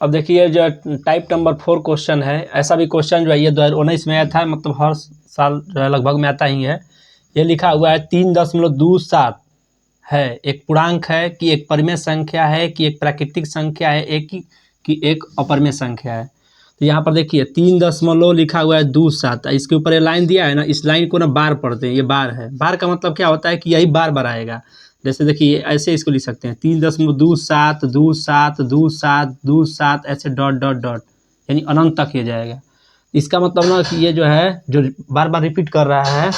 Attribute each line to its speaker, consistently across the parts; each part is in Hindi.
Speaker 1: अब देखिए जो टाइप नंबर 4 क्वेश्चन है, ऐसा भी क्वेश्चन जो है ये 2019 में आया था, मतलब हर साल जो है लगभग में आता ही है। ये लिखा हुआ है 3.27 है, एक पूर्णांक है कि एक परिमेय संख्या है कि एक प्राकृतिक संख्या है, एक अपरिमेय संख्या है। तो यहाँ पर देखिए 3 दशमलव लिखा हुआ है 27, इसके ऊपर ये लाइन दिया है ना, इस लाइन को ना बार पढ़ते हैं, ये बार है। बार का मतलब क्या होता है कि यही बार बार आएगा। जैसे देखिए ऐसे इसको लिख सकते हैं 3.27 ऐसे डॉट डॉट डॉट, यानी अनंत तक ये जाएगा। इसका मतलब ना कि ये जो है जो बार बार रिपीट कर रहा है,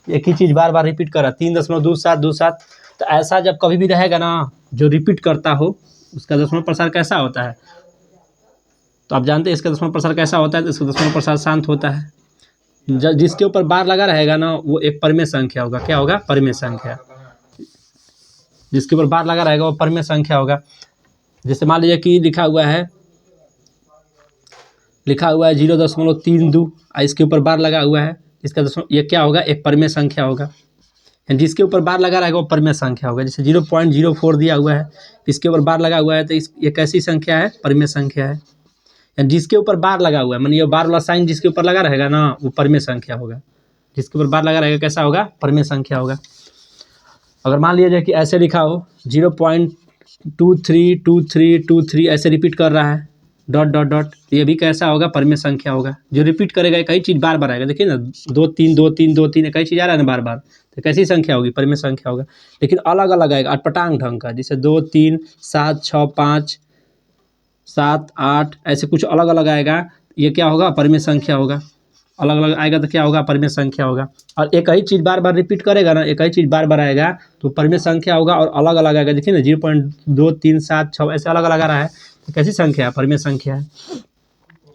Speaker 1: एक ही चीज़ बार बार रिपीट कर रहा है 3.27। तो ऐसा जब कभी भी रहेगा ना जो रिपीट करता हो, उसका दशमलव प्रसार कैसा होता है? तो आप जानते हैं इसका दशमलव प्रसार कैसा होता है? तो इसका दशमलव प्रसार शांत होता है। जिसके ऊपर बार लगा रहेगा ना वो एक परिमेय संख्या होगा। क्या होगा? परिमेय संख्या। जिसके ऊपर बार लगा रहेगा वो परिमेय संख्या होगा। जैसे मान लीजिए कि लिखा हुआ है 0.32, इसके ऊपर बार लगा हुआ है, इसका दशमलव ये क्या होगा? एक परिमेय संख्या होगा। जिसके ऊपर बार लगा रहेगा वो परिमेय संख्या होगा। जैसे 0.04 दिया हुआ है, इसके ऊपर बार लगा हुआ है, तो ये कैसी संख्या है? परिमेय संख्या है। जिसके ऊपर बार लगा हुआ है, मानिए ये बार वाला साइन जिसके ऊपर लगा रहेगा ना वो परिमेय संख्या होगा। जिसके ऊपर बार लगा रहेगा कैसा होगा? परिमेय संख्या होगा। अगर मान लिया जाए कि ऐसे लिखा हो 0.232323 ऐसे रिपीट कर रहा है डॉट डॉट डॉट, तो ये भी कैसा होगा? परिमेय संख्या होगा। जो रिपीट करेगा एक ही चीज़ बार बार आएगा। देखिए ना 2 3 2 3 2 3 एक ही चीज़ आ रहा है ना बार बार, तो कैसी संख्या होगी? परिमेय संख्या होगा। लेकिन अलग अलग आएगा अटपटांग ढंग का, जैसे 2 3 7 6 5 7 8 ऐसे कुछ अलग अलग आएगा, ये क्या होगा? परिमेय संख्या होगा। अलग अलग आएगा तो क्या होगा? परिमेय संख्या होगा। और एक ही चीज़ बार बार रिपीट करेगा ना, एक ही चीज़ बार बार आएगा तो परिमेय संख्या होगा। और अलग अलग आएगा, देखिए ना 0.2376 ऐसे अलग अलग आ रहा है, तो कैसी संख्या है? परिमेय संख्या है।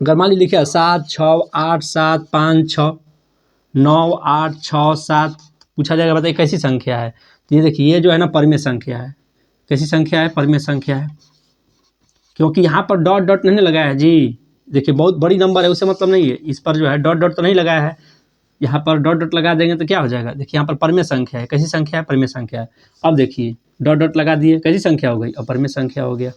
Speaker 1: अगर मान लीजिए लिखा 7 6 8 7 5 6 9 8 6 7, पूछा जाएगा बताइए कैसी संख्या है? तो ये देखिए ये जो है ना परिमेय संख्या है। कैसी संख्या है? परिमेय संख्या है। क्योंकि यहाँ पर डॉट डॉट नहीं लगाया है जी। देखिए बहुत बड़ी नंबर है, उससे मतलब नहीं है। इस पर जो है डॉट डॉट तो नहीं लगाया है, यहाँ पर डॉट डॉट लगा देंगे तो क्या हो जाएगा? देखिए यहाँ पर परिमेय संख्या है। कैसी संख्या है? परिमेय संख्या है। अब देखिए डॉट डॉट लगा दिए, कैसी संख्या हो गई? अपरिमेय संख्या हो गया।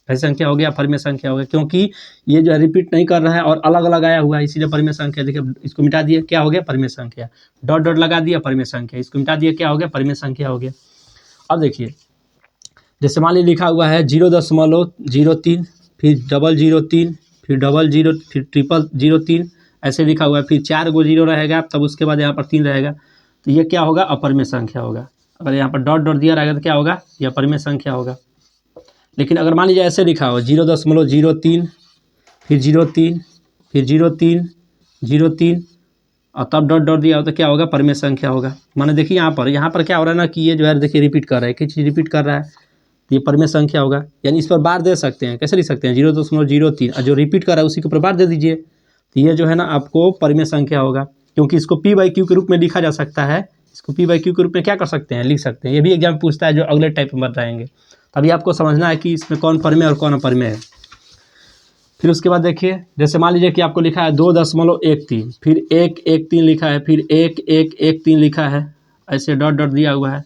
Speaker 1: कैसी संख्या हो गया? परिमेय संख्या हो गया। क्योंकि ये जो है रिपीट नहीं कर रहा है और अलग अलग आया हुआ है, इसीलिए परिमेय संख्या। देखिए इसको मिटा दिए, क्या हो गया? परिमेय संख्या। डॉट डॉट लगा दिया, परिमेय संख्या। इसको मिटा दिया, क्या हो गया? परिमेय संख्या हो गया। अब देखिए जैसे मान लीजिए लिखा हुआ है 0.03, फिर 003, फिर 00, फिर 00003 ऐसे लिखा हुआ है, फिर 4 गो जीरो रहेगा, तब उसके बाद यहाँ पर 3 रहेगा, तो ये क्या होगा? अपरिमेय संख्या होगा। अगर यहाँ पर डॉट डॉट दिया रहेगा तो क्या होगा? यह अपरिमेय संख्या होगा। लेकिन अगर मान लीजिए ऐसे लिखा हो 0.03, फिर 03, फिर 03, 03 और तब डॉट डॉट दिया हो तो क्या होगा? परिमेय संख्या होगा। माने देखिए यहाँ पर क्या हो रहा है ना कि ये जो है देखिए रिपीट कर रहा है, एक चीज़ रिपीट कर रहा है, तो ये परिमेय संख्या होगा। यानी इस पर बार दे सकते हैं। कैसे लिख सकते हैं? 0.03 और जो रिपीट कर रहा है उसी के ऊपर बार दे दीजिए, तो ये जो है ना आपको परिमेय संख्या होगा। क्योंकि इसको P/Q के रूप में लिखा जा सकता है। इसको P/Q के रूप में क्या कर सकते हैं? लिख सकते हैं। ये भी एग्जाम पूछता है जो अगले टाइप में बताएंगे। अभी आपको समझना है कि इसमें कौन परिमेय और कौन अपरिमेय है। फिर उसके बाद देखिए जैसे मान लीजिए कि आपको लिखा है 2.13, फिर 113 लिखा है, फिर 1113 लिखा है, ऐसे डॉट डॉट दिया हुआ है।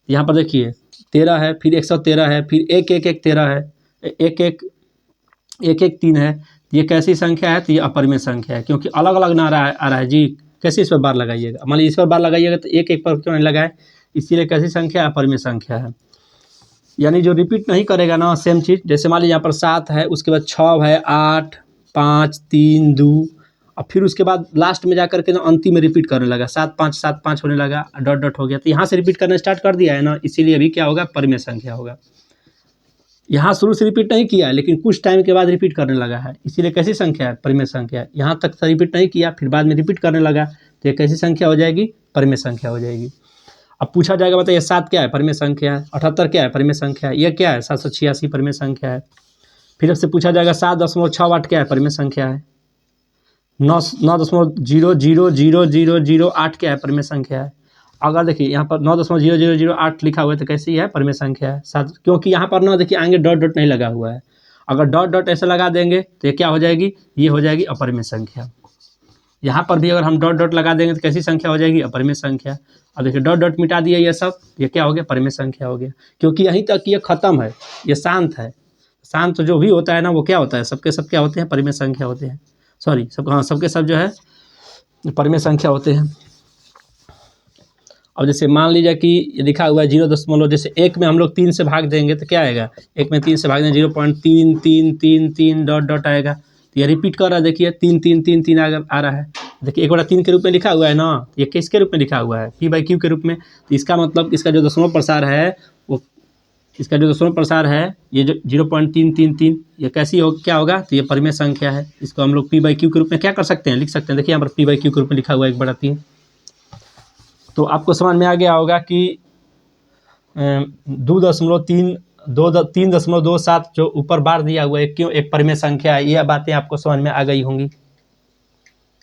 Speaker 1: यहाँ पर देखिए 13 है, फिर 113 है, फिर 1113 है, 113 है। ये कैसी संख्या है? तो ये अपरिमेय संख्या है। क्योंकि अलग अलग ना आ रहा है जी। कैसे इस पर बार लगाइएगा? मान लीजिए इस पर बार लगाइएगा तो एक एक पर क्यों नहीं लगाए? इसीलिए कैसी संख्या? अपरिमेय संख्या है। यानी जो रिपीट नहीं करेगा ना सेम चीज़, जैसे मान लीजिए यहाँ पर 7 है, उसके बाद 6 है, 8 5 3 2 और फिर उसके बाद लास्ट में जाकर के ना अंतिम में रिपीट करने लगा, 7 5 होने लगा, डॉट डॉट हो गया, तो यहाँ से रिपीट करना स्टार्ट कर दिया है ना, इसीलिए अभी क्या होगा? परिमेय संख्या होगा। यहाँ शुरू से रिपीट नहीं किया है, लेकिन कुछ टाइम के बाद रिपीट करने लगा है, इसीलिए कैसी संख्या है? परिमेय संख्या। यहाँ तक तो रिपीट नहीं किया, फिर बाद में रिपीट करने लगा, तो ये कैसी संख्या हो जाएगी? परिमेय संख्या हो जाएगी। अब पूछा जाएगा बताइए 7 क्या है? परिमेय संख्या है। 78 क्या है? परिमेय संख्या है। यह क्या है? 786 परिमेय संख्या है। फिर आपसे पूछा जाएगा 7.68 क्या है? परिमेय संख्या है। 9.0000008 क्या है? परिमेय संख्या है। अगर देखिए यहाँ पर 9.00008 लिखा हुआ है तो कैसी है? परिमेय संख्या है। 7, क्योंकि यहाँ पर ना देखिए आगे डॉट डॉट नहीं लगा हुआ है। अगर डॉट डॉट ऐसे लगा देंगे तो ये क्या हो जाएगी? ये हो जाएगी अपरिमेय संख्या। यहाँ पर भी अगर हम डॉट डॉट लगा देंगे तो कैसी संख्या हो जाएगी? अपरिमेय संख्या। अब देखिए डॉट डॉट मिटा दिया, ये सब ये क्या हो गया? परिमेय संख्या हो गया। क्योंकि यहीं तक ये खत्म है, ये शांत है। शांत जो भी होता है ना वो क्या होता है, सबके सब क्या होते हैं, परिमेय संख्या होते हैं। सॉरी, सब, हाँ, सबके सब जो है परिमेय संख्या होते हैं। अब जैसे मान लीजिए कि ये लिखा हुआ है 0 जैसे 1 में हम लोग 3 से भाग देंगे तो क्या आएगा, 1 में 3 से भाग देंगे 0.3333 डॉट डॉट आएगा। तो ये रिपीट कर रहा है, देखिए 3 आ रहा है। देखिए 1/3 के रूप में लिखा हुआ है ना, ये किसके रूप में लिखा हुआ है, p/q के रूप में। तो इसका मतलब इसका जो दशमलव प्रसार है वो, इसका जो दशमलव प्रसार है ये जो 0.333 ये कैसी हो, क्या होगा, तो ये परिमेय संख्या है। इसको हम लोग p/q के रूप में क्या कर सकते हैं, लिख सकते हैं। देखिए यहाँ पर p/q के रूप में लिखा हुआ है 1/3। तो आपको समझ में आ गया होगा कि 3.27 जो ऊपर बार दिया हुआ है क्यों एक परिमेय संख्या है, ये बातें आपको समझ में आ गई होंगी।